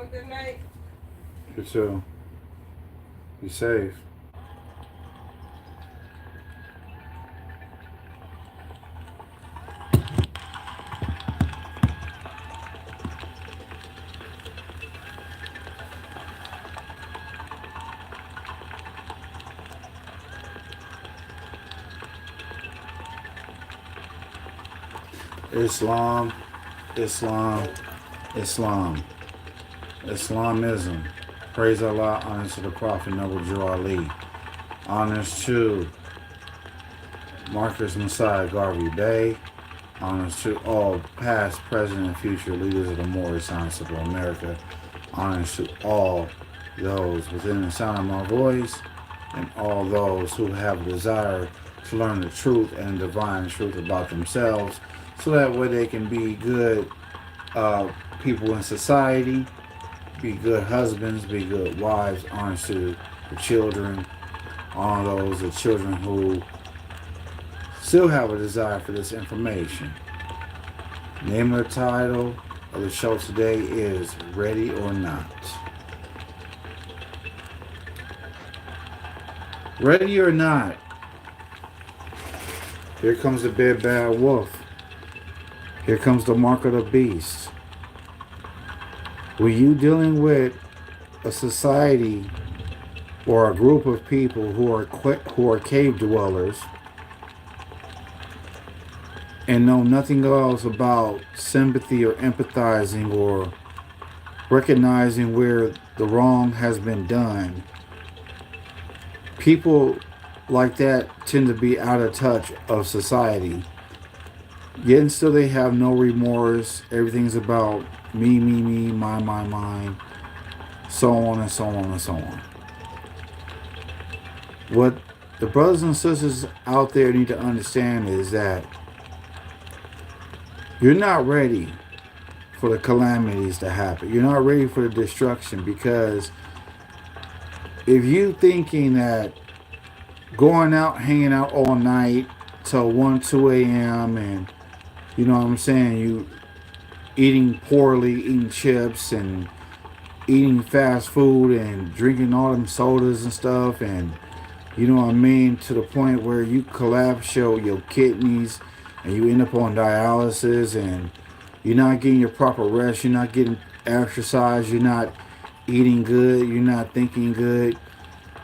a good night. You too. Be safe. Islam, Islam, Islam, Islamism. Praise Allah, honors to the Prophet Noble Drew Ali. Honors to Marcus Messiah Garvey Bay. Honors to all past, present, and future leaders of the Moorish Science of America. Honors to all those within the sound of my voice and all those who have a desire to learn the truth and divine truth about themselves so that way they can be good people in society, be good husbands, be good wives, honors to the children, all those the children who still have a desire for this information. Name of the title of the show today is Ready or Not. Ready or not, here comes the big bad wolf. Here comes the mark of the beast. Were you dealing with a society or a group of people who are cave dwellers and know nothing else about sympathy or empathizing or recognizing where the wrong has been done? People like that tend to be out of touch of society. Yet still they have no remorse. Everything's about me, mine, so on and so on and so on. What the brothers and sisters out there need to understand is that you're not ready for the calamities to happen. You're not ready for the destruction, because if you thinking that going out, hanging out all night till 1, 2 a.m. and you know what I'm saying, you eating poorly, eating chips and eating fast food and drinking all them sodas and stuff, and you know what I mean, to the point where you collapse your kidneys and you end up on dialysis, and you're not getting your proper rest, you're not getting exercise, you're not eating good, you're not thinking good,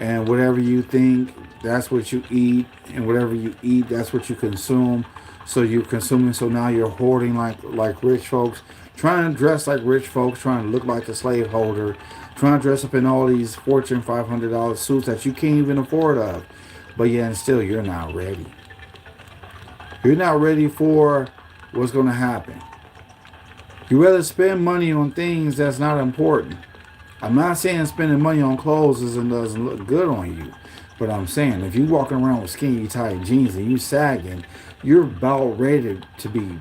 and whatever you think, that's what you eat, and whatever you eat, that's what you consume. So you're consuming, so now you're hoarding like rich folks, trying to dress like rich folks, trying to look like the slave holder, trying to dress up in all these Fortune $500 suits that you can't even afford of. But yeah, and still you're not ready. You're not ready for what's going to happen. You rather spend money on things that's not important. I'm not saying spending money on clothes doesn't look good on you. But I'm saying, if you're walking around with skinny tight jeans and you sagging, you're about ready to be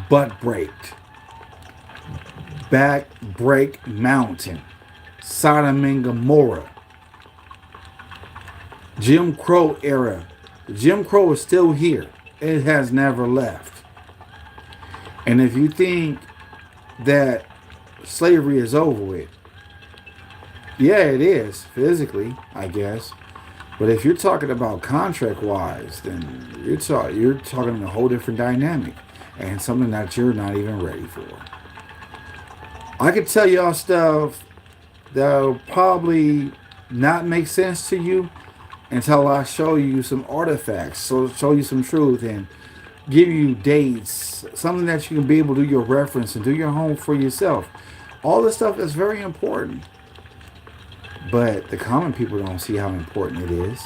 butt braked. Back break mountain. Sodom and Gomorrah. Jim Crow era. Jim Crow is still here. It has never left. And if you think that slavery is over with, yeah, it is, physically, I guess. But if you're talking about contract-wise, then you're talking a whole different dynamic and something that you're not even ready for. I could tell y'all stuff that'll probably not make sense to you until I show you some artifacts, so show you some truth and give you dates, something that you can be able to do your reference and do your homework for yourself. All this stuff is very important. But the common people don't see how important it is.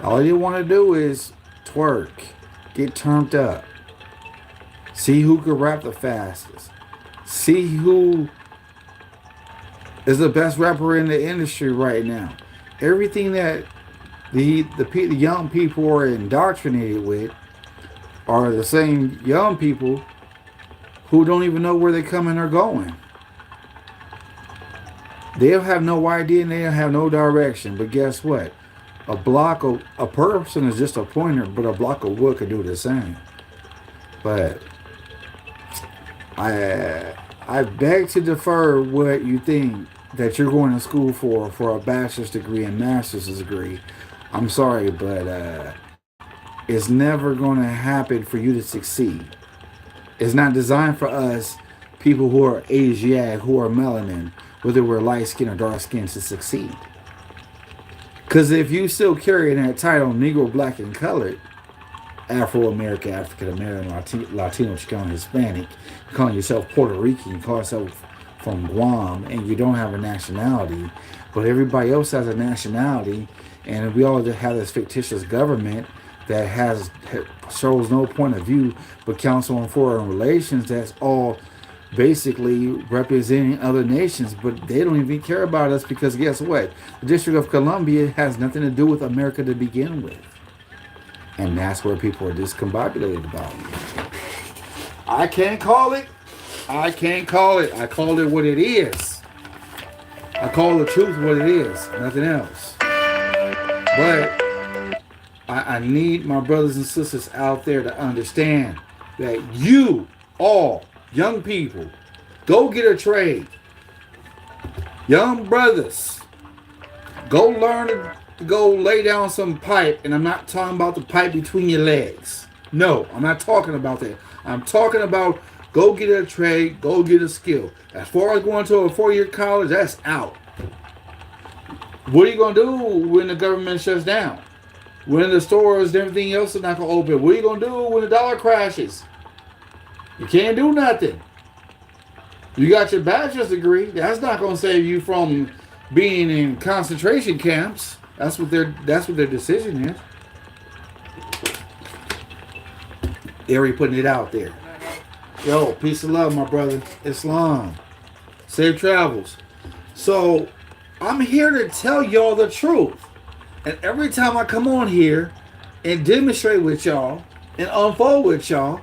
All they want to do is twerk, get turned up, see who can rap the fastest, see who is the best rapper in the industry right now. Everything that the young people are indoctrinated with are the same young people who don't even know where they're coming or going. They'll have no idea and they'll have no direction. But guess what? A person is just a pointer, but a block of wood could do the same. But I beg to defer what you think that you're going to school for a bachelor's degree and master's degree. I'm sorry, but it's never going to happen for you to succeed. It's not designed for us, people who are Asiatic, who are melanin, whether we're light skinned or dark skinned, to succeed. Because if you still carry that title, Negro, Black, and Colored, Afro American, African American, Latino, Chicano, Hispanic, you call yourself Puerto Rican, you call yourself from Guam, and you don't have a nationality, but everybody else has a nationality, and we all just have this fictitious government that shows no point of view but Council on Foreign Relations. That's all basically representing other nations, but they don't even care about us because guess what? The District of Columbia has nothing to do with America to begin with. And that's where people are discombobulated about it. I can't call it. I can't call it. I call it what it is. I call the truth what it is. Nothing else. But I need my brothers and sisters out there to understand that you all, young people, go get a trade. Young brothers, go learn to go lay down some pipe. And I'm not talking about the pipe between your legs. No, I'm not talking about that. I'm talking about go get a trade, go get a skill. As far as going to a 4-year college, that's out. What are you going to do when the government shuts down? When the stores and everything else is not going to open? What are you going to do when the dollar crashes? You can't do nothing. You got your bachelor's degree. That's not going to save you from being in concentration camps. That's what their decision is. They're already putting it out there. Yo, peace and love, my brother. Islam. Safe travels. So, I'm here to tell y'all the truth. And every time I come on here and demonstrate with y'all and unfold with y'all,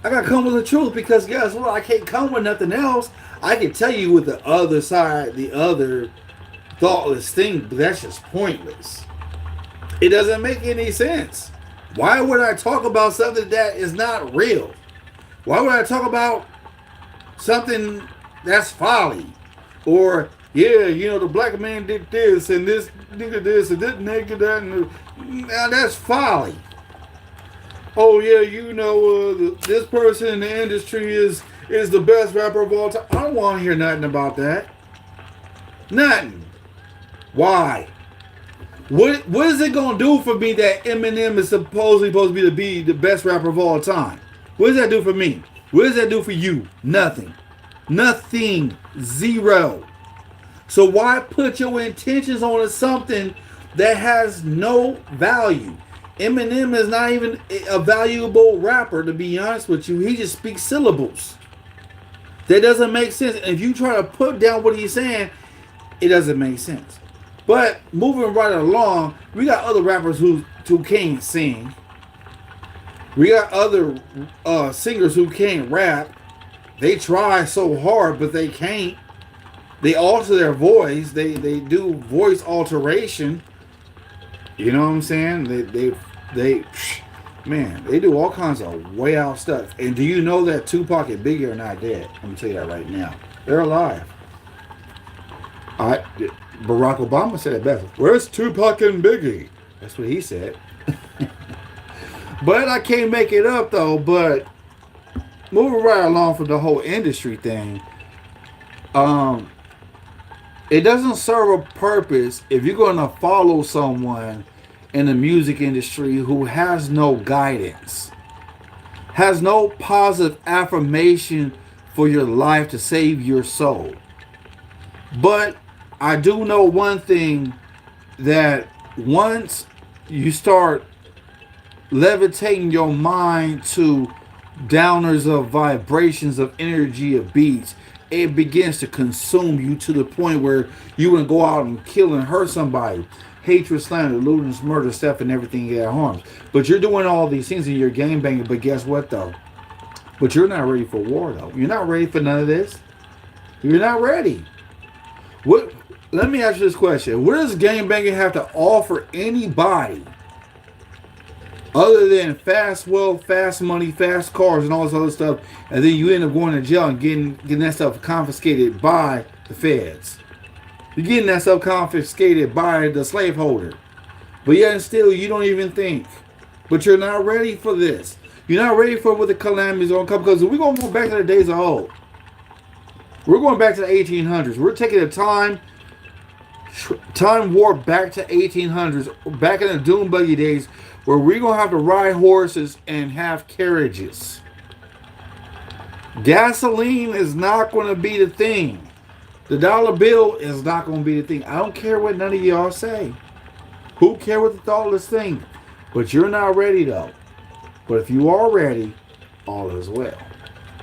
I gotta come with the truth because guess what? I can't come with nothing else. I can tell you with the other side, the other thoughtless thing, but that's just pointless. It doesn't make any sense. Why would I talk about something that is not real? Why would I talk about something that's folly? Or, yeah, you know, the black man did this and this nigga this and this nigga that. And now that's folly. Oh, yeah, you know, this person in the industry is the best rapper of all time. I don't want to hear nothing about that. Nothing. Why? What is it going to do for me that Eminem is supposed to be the best rapper of all time? What does that do for me? What does that do for you? Nothing. Nothing. Zero. So why put your intentions on something that has no value? Eminem is not even a valuable rapper, to be honest with you. He just speaks syllables. That doesn't make sense. And if you try to put down what he's saying, it doesn't make sense. But moving right along, we got other rappers who can't sing. We got other singers who can't rap. They try so hard, but they can't. They alter their voice. They do voice alteration. You know what I'm saying? They do all kinds of way out stuff. And do you know that Tupac and Biggie are not dead? Let me tell you that right now. They're alive. Barack Obama said it best. Where's Tupac and Biggie? That's what he said. But I can't make it up though. But moving right along from the whole industry thing, it doesn't serve a purpose if you're going to follow someone in the music industry who has no guidance, has no positive affirmation for your life to save your soul. But I do know one thing, that once you start levitating your mind to downers of vibrations of energy of beats, it begins to consume you to the point where you want to go out and kill and hurt somebody. Hatred, slander, lewdness, murder, theft, and everything that harms. But you're doing all these things and you're gang banging. But guess what though? But you're not ready for war though. You're not ready for none of this. You're not ready. What? Let me ask you this question. What does gang banging have to offer anybody Other than fast wealth, fast money, fast cars, and all this other stuff, and then you end up going to jail and getting that stuff confiscated by the feds. You're getting that stuff confiscated by the slaveholder. But yet and still, you don't even think. But you're not ready for this. You're not ready for what the calamities are going to come. Because we're going to go back to the days of old. We're going back to the 1800s. We're taking a time warp back to 1800s. Back in the Doom Buggy days. Where we're going to have to ride horses and have carriages. Gasoline is not going to be the thing. The dollar bill is not going to be the thing. I don't care what none of y'all say. Who cares what the thoughtless think? But you're not ready though. But if you are ready, all is well.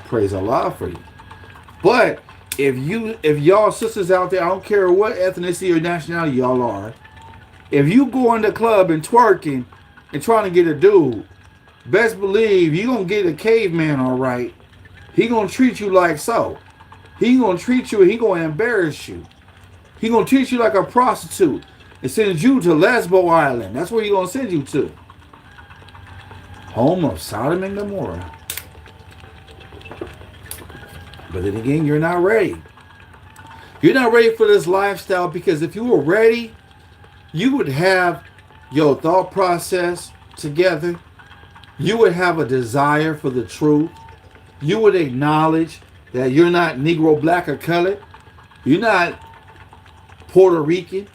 Praise Allah for you. But if y'all sisters out there, I don't care what ethnicity or nationality y'all are, if you go in the club and twerking and trying to get a dude, best believe you're going to get a caveman all right. He going to treat you like so. He going to treat you and he going to embarrass you. He going to treat you like a prostitute and send you to Lesbo Island. That's where he going to send you to. Home of Sodom and Gomorrah. But then again, you're not ready. You're not ready for this lifestyle, because if you were ready, you would have your thought process together. You would have a desire for the truth. You would acknowledge that you're not Negro, black, or colored. You're not Puerto Rican.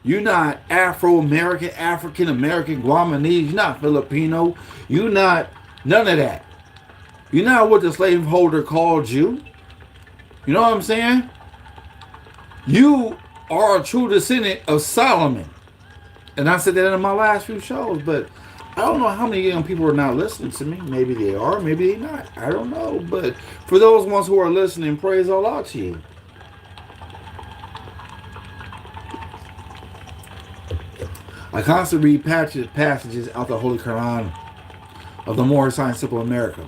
You're not Afro-American, African-American, Guamanese. You're not Filipino. You're not none of that. You're not what the slaveholder called you. You know what I'm saying? You are a true descendant of Solomon. And I said that in my last few shows, but I don't know how many young people are not listening to me. Maybe they are, maybe they're not. I don't know. But for those ones who are listening, praise Allah to you. I constantly read passages out the Holy Quran of the More Science Simple America.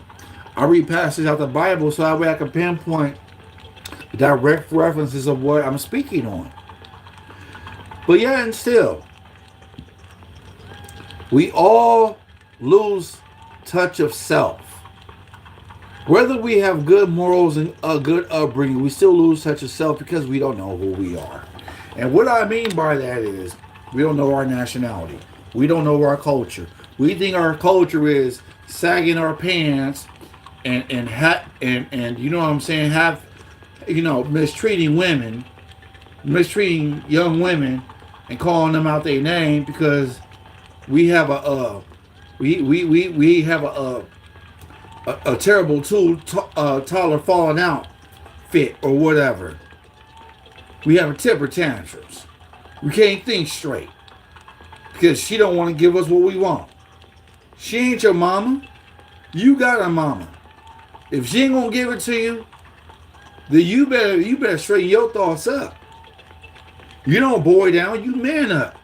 I read passages out the Bible so that way I can pinpoint direct references of what I'm speaking on. But yeah, and still, we all lose touch of self. Whether we have good morals and a good upbringing, we still lose touch of self because we don't know who we are. And what I mean by that is, we don't know our nationality. We don't know our culture. We think our culture is sagging our pants and you know what I'm saying, mistreating women, mistreating young women, and calling them out their name because we have a terrible toddler falling out fit or whatever. We have a temper tantrums. We can't think straight because she don't want to give us what we want. She ain't your mama. You got a mama. If she ain't gonna give it to you, then you better straighten your thoughts up. You don't boy down, you man up.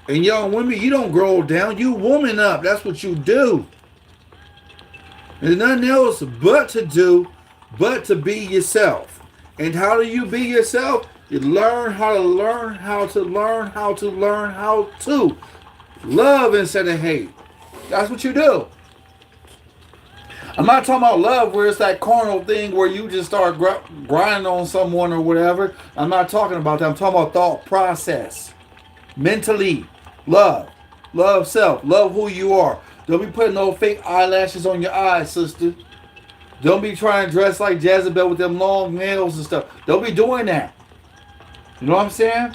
And young women, you don't grow down, you woman up. That's what you do. There's nothing else but to be yourself. And how do you be yourself? You learn how to learn how to learn how to learn how to love instead of hate. That's what you do. I'm not talking about love where it's that carnal thing where you just start grinding on someone or whatever. I'm not talking about that. I'm talking about thought process. Mentally, love. Love self. Love who you are. Don't be putting no fake eyelashes on your eyes, sister. Don't be trying to dress like Jezebel with them long nails and stuff. Don't be doing that. You know what I'm saying?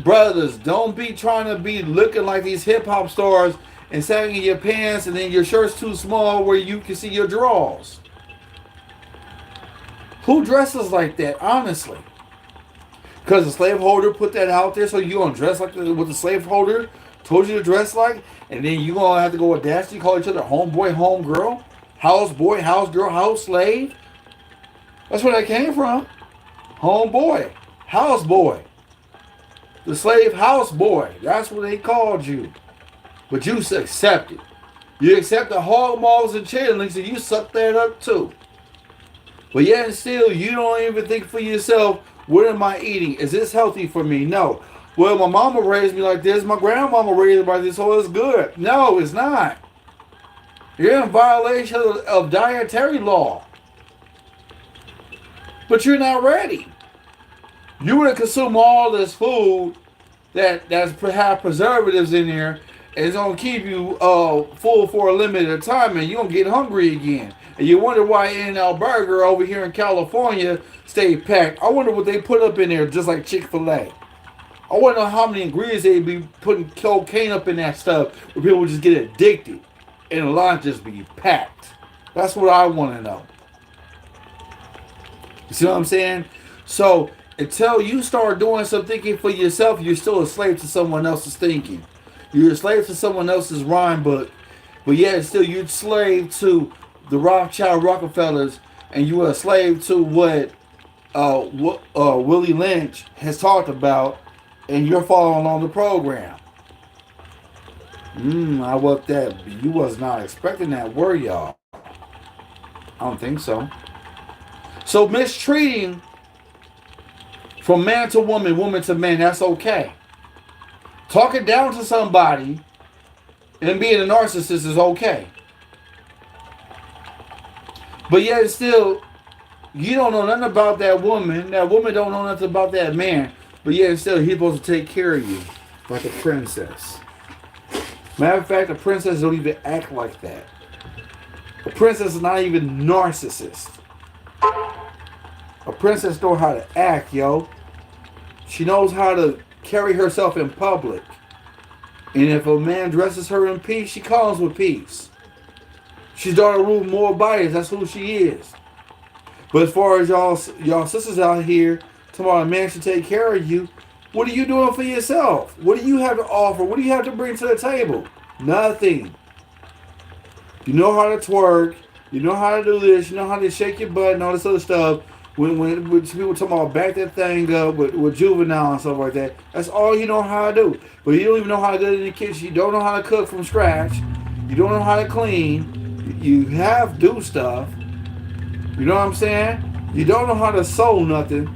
Brothers, don't be trying to be looking like these hip-hop stars and sagging your pants and then your shirt's too small where you can see your drawers. Who dresses like that, honestly? Because the slaveholder put that out there, so you gonna dress like what the slaveholder told you to dress like, and then you gonna have to go audacity, call each other homeboy, homegirl, houseboy, house girl, house slave. That's where that came from. Homeboy, houseboy. The slave houseboy. That's what they called you. But you accept it. You accept the hog maws and chitterlings, and you suck that up too. But yet and still, you don't even think for yourself, what am I eating? Is this healthy for me? No. Well, my mama raised me like this. My grandmama raised me like this, so it's good. No, it's not. You're in violation of dietary law. But you're not ready. You want to consume all this food that's perhaps preservatives in there, and it's gonna keep you full for a limited time, and you're gonna get hungry again. And you wonder why In-N-Out Burger over here in California stay packed. I wonder what they put up in there, just like Chick-fil-A. I want to know how many ingredients they be putting cocaine up in that stuff where people just get addicted and the line just be packed. That's what I want to know. You see what I'm saying? So until you start doing some thinking for yourself, you're still a slave to someone else's thinking. You're a slave to someone else's rhyme book, but yet still you're a slave to the Rothschild Rockefellers, and you're a slave to what Willie Lynch has talked about, and you're following along the program. I was that. You was not expecting that, were y'all? I don't think so. So mistreating from man to woman, woman to man, that's okay. Talking down to somebody and being a narcissist is okay. But yet still, you don't know nothing about that woman. That woman don't know nothing about that man. But yet still, he's supposed to take care of you like a princess. Matter of fact, a princess don't even act like that. A princess is not even narcissist. A princess knows how to act, yo. She knows how to carry herself in public. And if a man dresses her in peace, she comes with peace. She's daughter Ruth Moore Bias. That's who she is. But as far as y'all sisters out here, tomorrow a man should take care of you. What are you doing for yourself? What do you have to offer? What do you have to bring to the table? Nothing. You know how to twerk. You know how to do this. You know how to shake your butt and all this other stuff. When people talking about back that thing up with juvenile and stuff like that, that's all you know how to do. But you don't even know how to do it in the kitchen. You don't know how to cook from scratch. You don't know how to clean. You have do stuff. You know what I'm saying? You don't know how to sew nothing.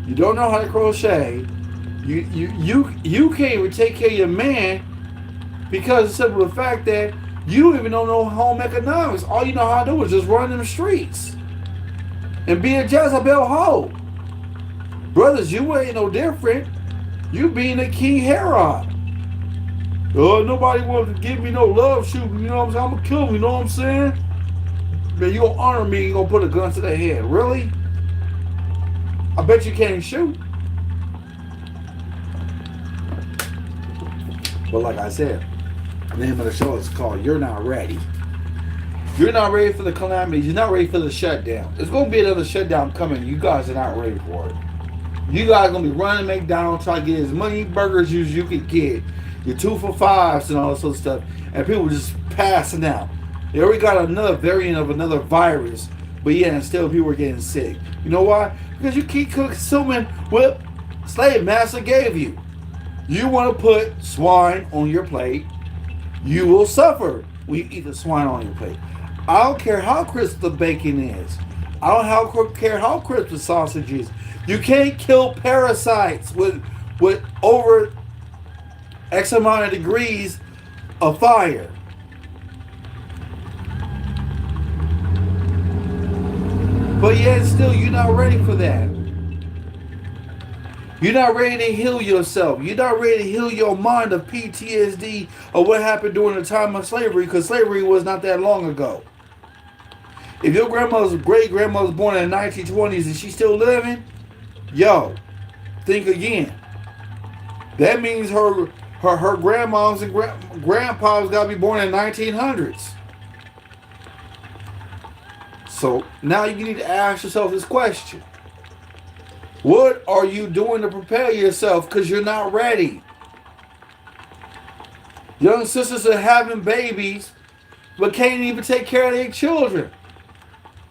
You don't know how to crochet. You can't even take care of your man because of the simple fact that you don't even know home economics. All you know how to do is just run them streets and be a Jezebel hoe. Brothers, you ain't no different. You being a King Herod. Oh, nobody wants to give me no love shooting. You know what I'm saying? I'm gonna kill him. You know what I'm saying? Man, you gonna honor me? You gonna put a gun to their head? Really? I bet you can't shoot. But like I said, the name of the show is called "You're Not Ready." You're not ready for the calamities. You're not ready for the shutdown. There's going to be another shutdown coming. You guys are not ready for it. You guys are going to be running McDonald's trying to get as many burgers as you can get. Your 2 for $5s and all this other stuff. And people just passing out. They already got another variant of another virus. But yeah, and still people are getting sick. You know why? Because you keep consuming what slave master gave you. You want to put swine on your plate. You will suffer when you eat the swine on your plate. I don't care how crisp the bacon is. I don't care how crisp the sausage is. You can't kill parasites with over X amount of degrees of fire. But yet still, you're not ready for that. You're not ready to heal yourself. You're not ready to heal your mind of PTSD or what happened during the time of slavery, because slavery was not that long ago. If your grandmother's great-grandmother was born in the 1920s and she's still living, yo, think again. That means her grandmoms and grandpas got to be born in the 1900s. So now you need to ask yourself this question. What are you doing to prepare yourself? Because you're not ready. Young sisters are having babies but can't even take care of their children.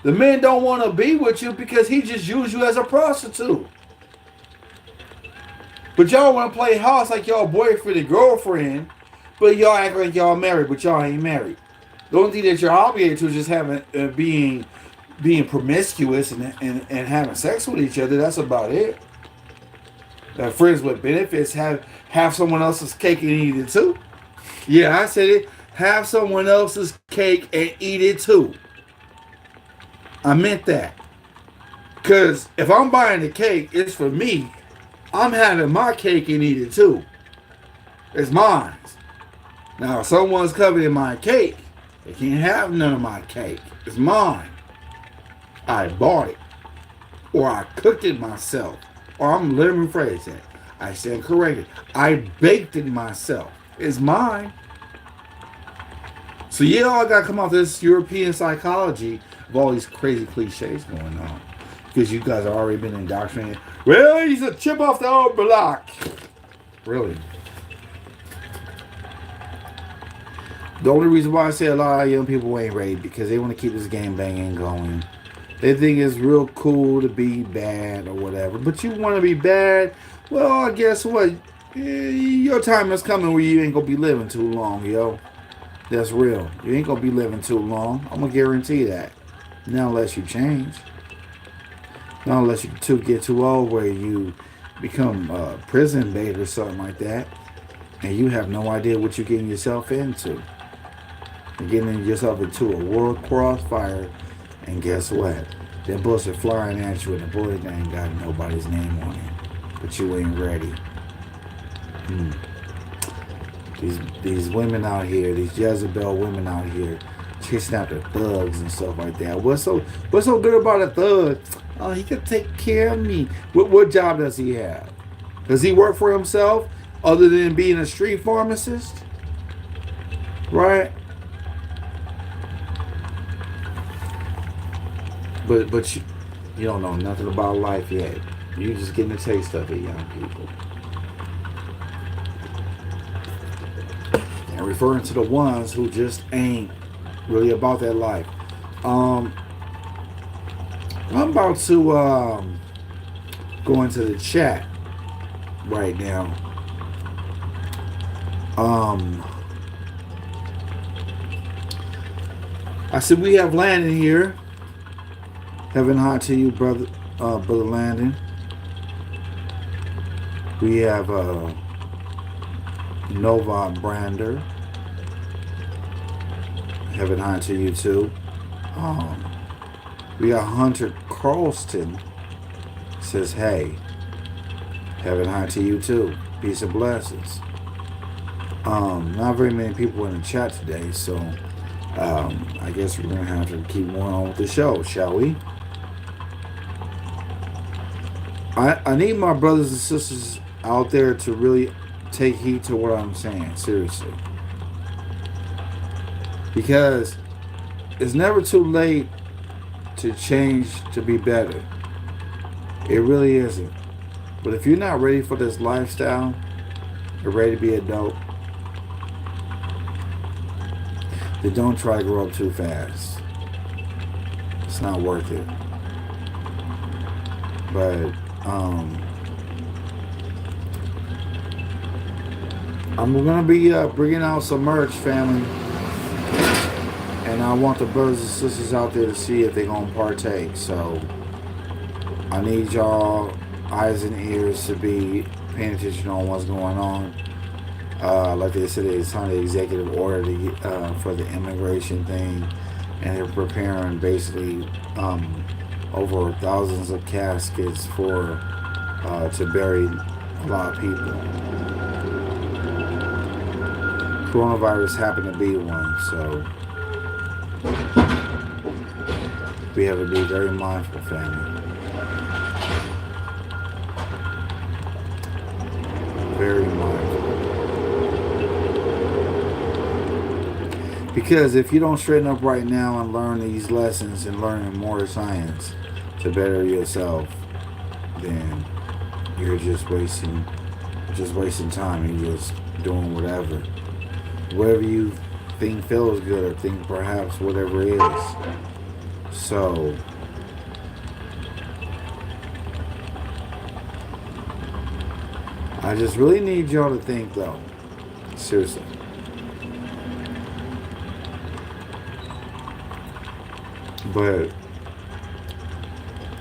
The men don't want to be with you because he just used you as a prostitute. But y'all want to play house like y'all boyfriend and girlfriend, but y'all act like y'all married, but y'all ain't married. The only thing that you're obligated to is just having being promiscuous and having sex with each other. That's about it. Friends with benefits have someone else's cake and eat it too. Yeah, I said it. have someone else's cake and eat it too. I meant that. Because if I'm buying the cake, it's for me. I'm having my cake and eat it too. It's mine. Now, if someone's coveting my cake, they can't have none of my cake. It's mine. I bought it. Or I cooked it myself. Or let me rephrase that. I stand corrected. I baked it myself. It's mine. So yeah, I gotta come off this European psychology of all these crazy cliches going on. Because you guys have already been indoctrinated. Well, he's a chip off the old block. Really. The only reason why I say a lot of young people ain't ready because they want to keep this game banging going. They think it's real cool to be bad or whatever. But you want to be bad? Well, guess what? Your time is coming where you ain't going to be living too long, yo. That's real. You ain't going to be living too long. I'm going to guarantee that. Not unless you change. Not unless you get too old where you become a prison bait or something like that. And you have no idea what you're getting yourself into. You're getting yourself into a world crossfire. And guess what? That bullets are flying at you and the bullet ain't got nobody's name on it. But you ain't ready. These women out here, these Jezebel women out here, chasing after thugs and stuff like that. What's so good about a thug? Oh, he can take care of me. What job does he have? Does he work for himself other than being a street pharmacist? Right? But you don't know nothing about life yet. You just getting a taste of it, young people. And referring to the ones who just ain't really about that life. I'm about to go into the chat right now. I said we have Landon here. Heaven high to you, brother Landon. We have Nova Brander. Heaven high to you too. We got Hunter Carlston. Says, hey. Heaven high to you too. Peace and blessings. Not very many people in the chat today, so I guess we're gonna have to keep going on with the show, shall we? I need my brothers and sisters out there to really take heed to what I'm saying, seriously. Because it's never too late to change to be better. It really isn't. But if you're not ready for this lifestyle, you're ready to be a dope, then don't try to grow up too fast. It's not worth it. But I'm gonna be bringing out some merch, family, and I want the brothers and sisters out there to see if they're gonna partake. So I need y'all eyes and ears to be paying attention on what's going on. Like they said, they signed the executive order for the immigration thing, and they're preparing basically over thousands of caskets for to bury a lot of people. Coronavirus happened to be one, so we have to be very mindful, family. Very mindful. Because if you don't straighten up right now and learn these lessons and learn more science to better yourself, then you're just wasting time and you're just doing whatever you think feels good or think perhaps whatever it is. So I just really need y'all to think, though, seriously. But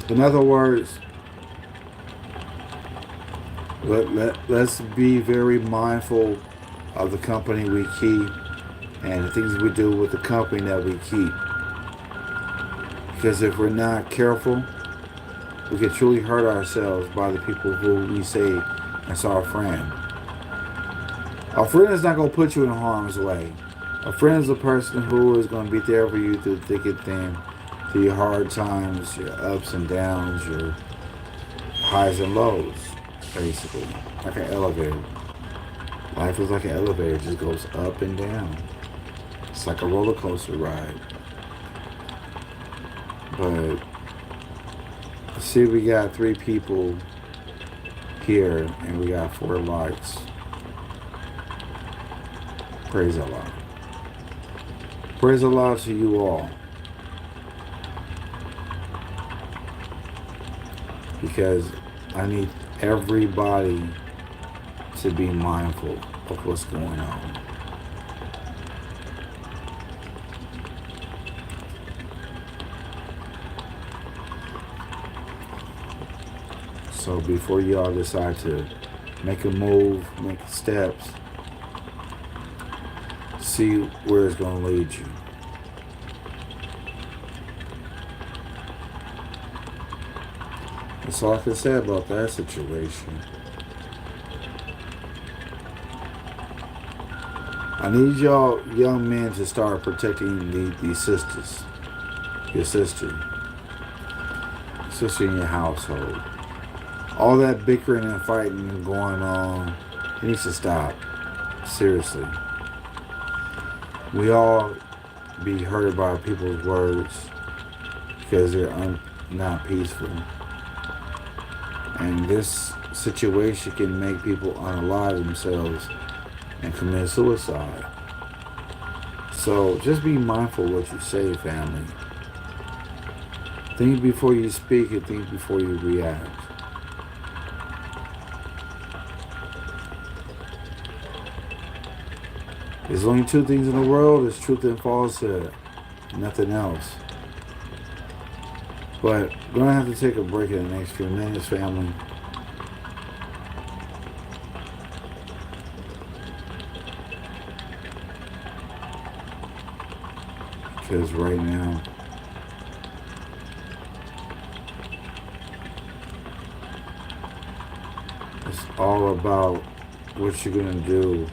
in other words, let's be very mindful of the company we keep and the things we do with the company that we keep. Because if we're not careful, we can truly hurt ourselves by the people who we say that's our friend. A friend is not going to put you in harm's way. A friend is a person who is going to be there for you through thick and thin, through your hard times, your ups and downs, your highs and lows, basically. Like an elevator. Life is like an elevator, it just goes up and down. It's like a roller coaster ride. But see, we got 3 people here and we got 4 likes. Praise Allah. Praise Allah to you all. Because I need everybody to be mindful of what's going on. So before y'all decide to make a move, make steps, see where it's going to lead you. That's all I can say about that situation. I need y'all young men to start protecting these sisters. Your sister in your household. All that bickering and fighting going on, it needs to stop. Seriously. We all be hurt by people's words because they're not peaceful. And this situation can make people unalive themselves and commit suicide. So just be mindful what you say, family. Think before you speak and think before you react. There's only 2 things in the world, it's truth and falsehood. Nothing else. But we're going to have to take a break in the next few minutes, family. Because right now, it's all about what you're going to do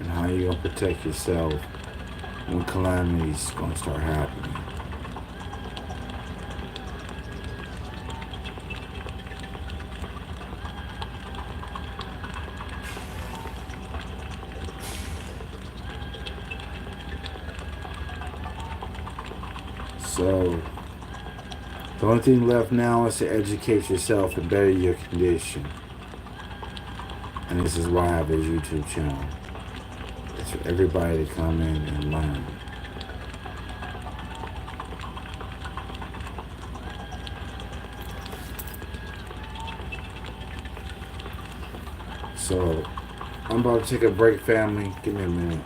and how you're going to protect yourself when calamities going to start happening. So, the only thing left now is to educate yourself and better your condition. And this is why I have a YouTube channel. It's for everybody to come in and learn. So, I'm about to take a break, family. Give me a minute.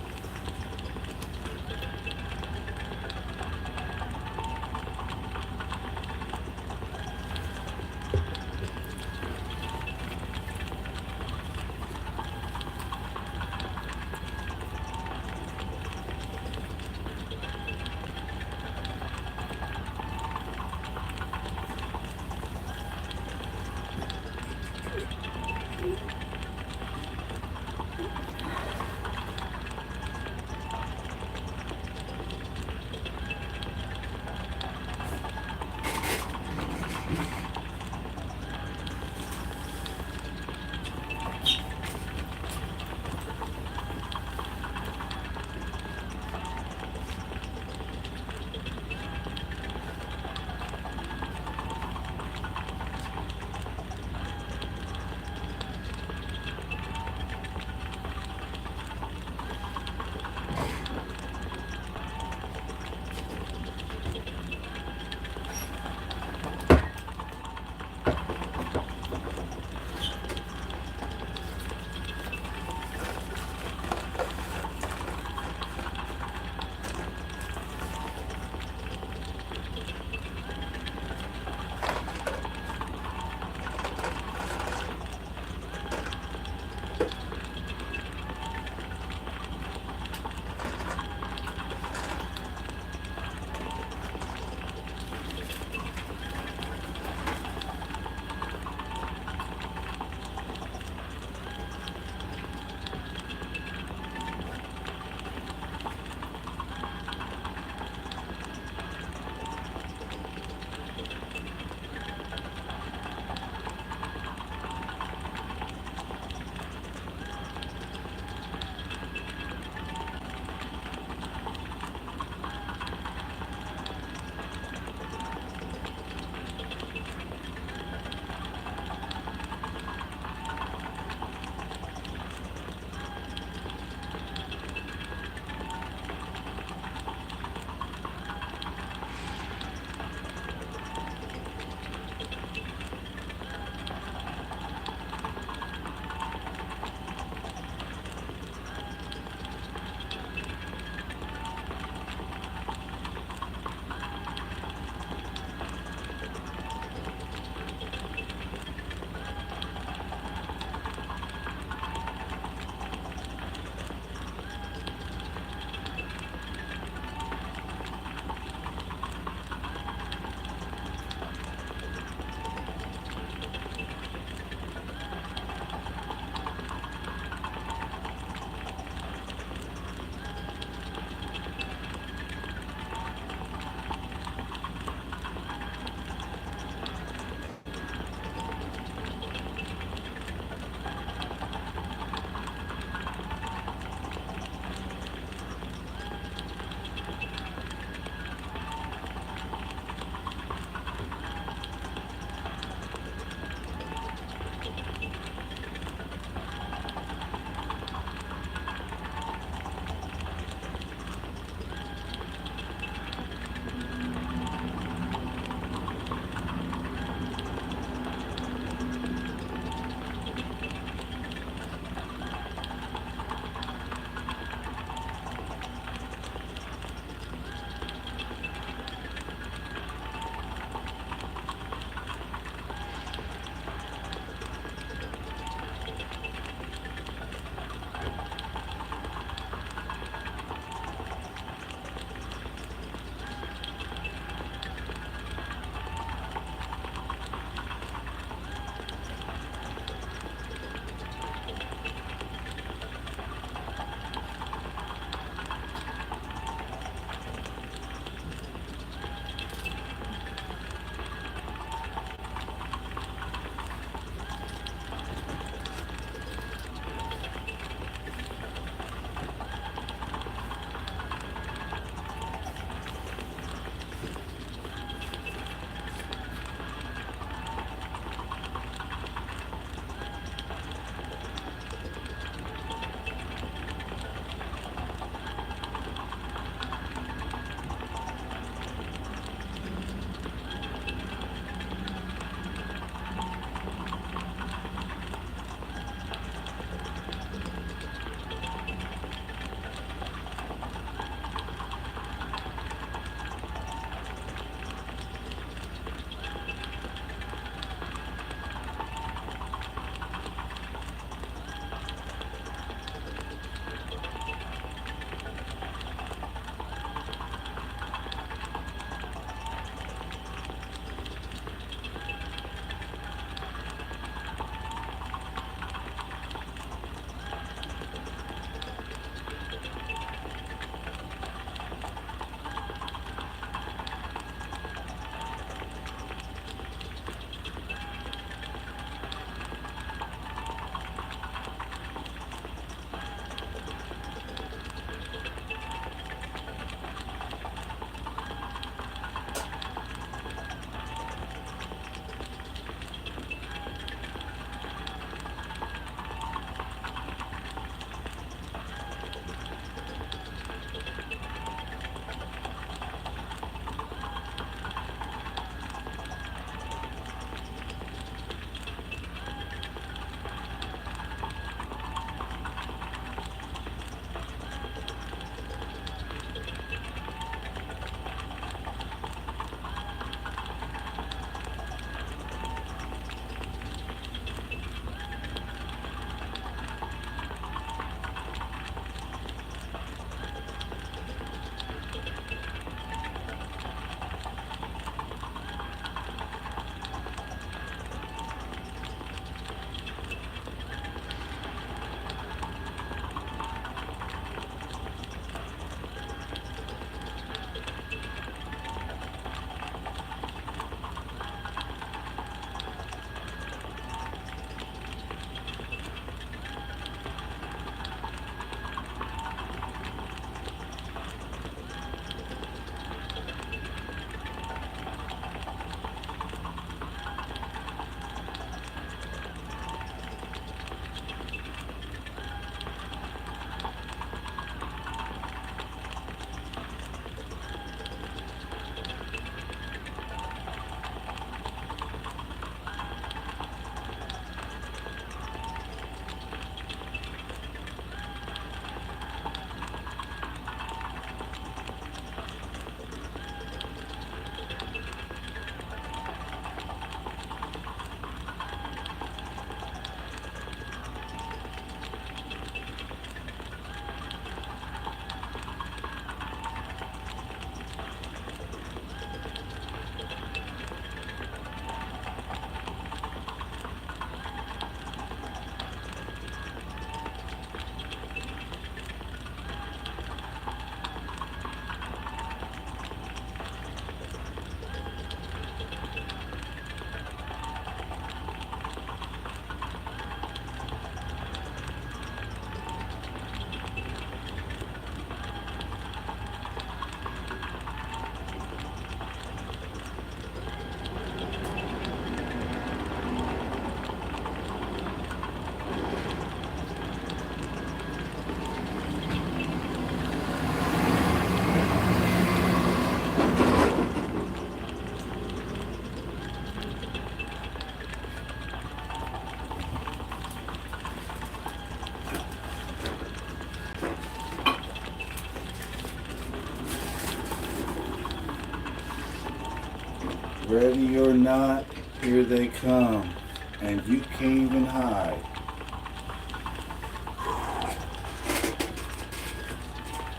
Ready or not, here they come. And you can't even hide.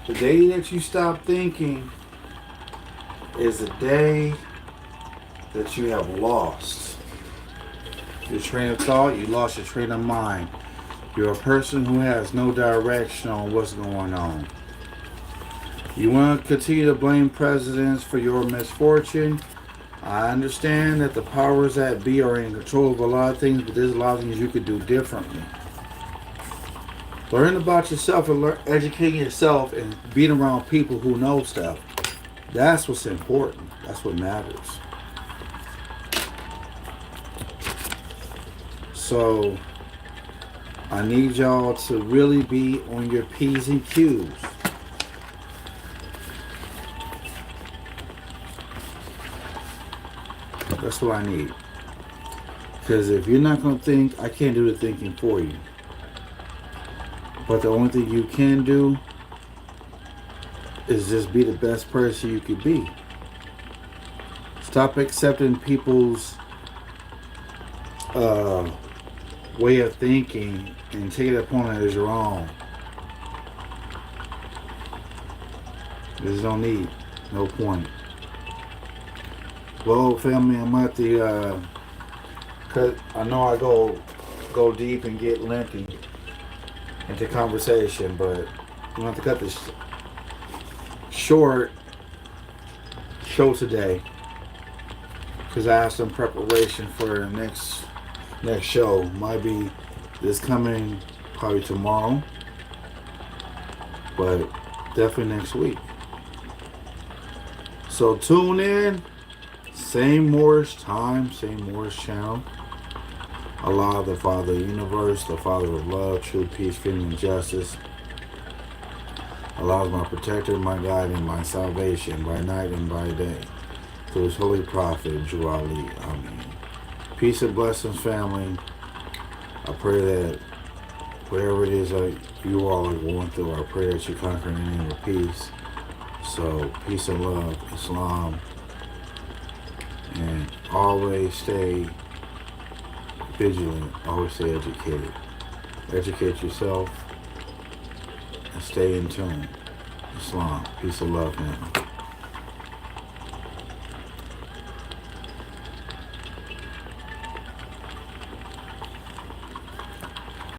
The day that you stop thinking is the day that you have lost your train of thought. You lost your train of mind. You're a person who has no direction on what's going on. You want to continue to blame presidents for your misfortune. I understand that the powers that be are in control of a lot of things, but there's a lot of things you could do differently. Learn about yourself and educating yourself and being around people who know stuff. That's what's important. That's what matters. So, I need y'all to really be on your P's and Q's. That's what I need. Because if you're not going to think, I can't do the thinking for you. But the only thing you can do is just be the best person you could be. Stop accepting people's way of thinking and take it upon it as your own. There's no need, no point. Well, family, I'm at the, cause I know I go deep and get lengthy into conversation, but I'm gonna have to cut this short show today because I have some preparation for the next show. Might be this coming, probably tomorrow, but definitely next week. So tune in. Same Moorish time, same Moorish channel. Allah, the Father of the universe, the Father of love, truth, peace, freedom, and justice. Allah is my protector, my guide, and my salvation by night and by day. Through His holy prophet, Jew Ali. Amen. Peace and blessings, family. I pray that whatever it is that you all are going through, I pray that you conquer in the name of peace. So, peace and love, Islam. And always stay vigilant, always stay educated. Educate yourself and stay in tune. Islam, peace and love, man.